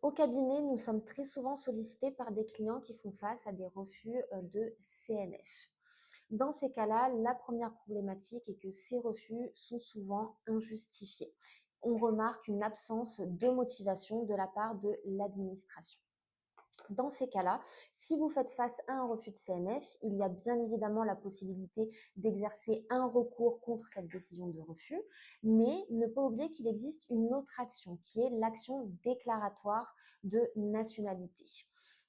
Au cabinet, nous sommes très souvent sollicités par des clients qui font face à des refus de CNF. Dans ces cas-là, la première problématique est que ces refus sont souvent injustifiés. On remarque une absence de motivation de la part de l'administration. Dans ces cas-là, si vous faites face à un refus de CNF, il y a bien évidemment la possibilité d'exercer un recours contre cette décision de refus, mais ne pas oublier qu'il existe une autre action qui est l'action déclaratoire de nationalité.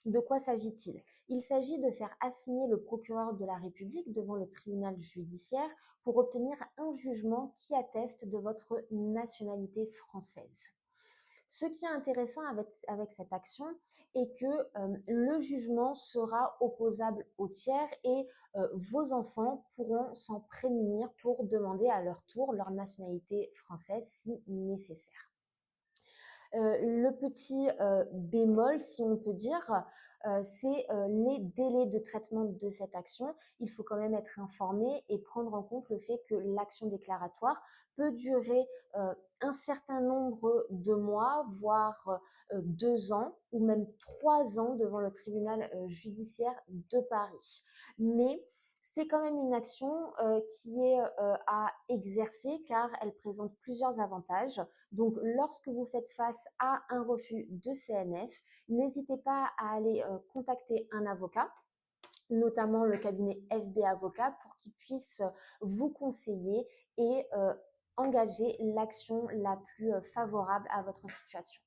De quoi s'agit-il? Il s'agit de faire assigner le procureur de la République devant le tribunal judiciaire pour obtenir un jugement qui atteste de votre nationalité française. Ce qui est intéressant avec cette action est que le jugement sera opposable aux tiers et vos enfants pourront s'en prémunir pour demander à leur tour leur nationalité française si nécessaire. Le petit bémol, si on peut dire, c'est les délais de traitement de cette action. Il faut quand même être informé et prendre en compte le fait que l'action déclaratoire peut durer un certain nombre de mois, voire 2 ans ou même 3 ans devant le tribunal judiciaire de Paris. Mais c'est quand même une action qui est à exercer car elle présente plusieurs avantages. Donc, lorsque vous faites face à un refus de CNF, n'hésitez pas à aller contacter un avocat, notamment le cabinet FB Avocat, pour qu'il puisse vous conseiller et engager l'action la plus favorable à votre situation.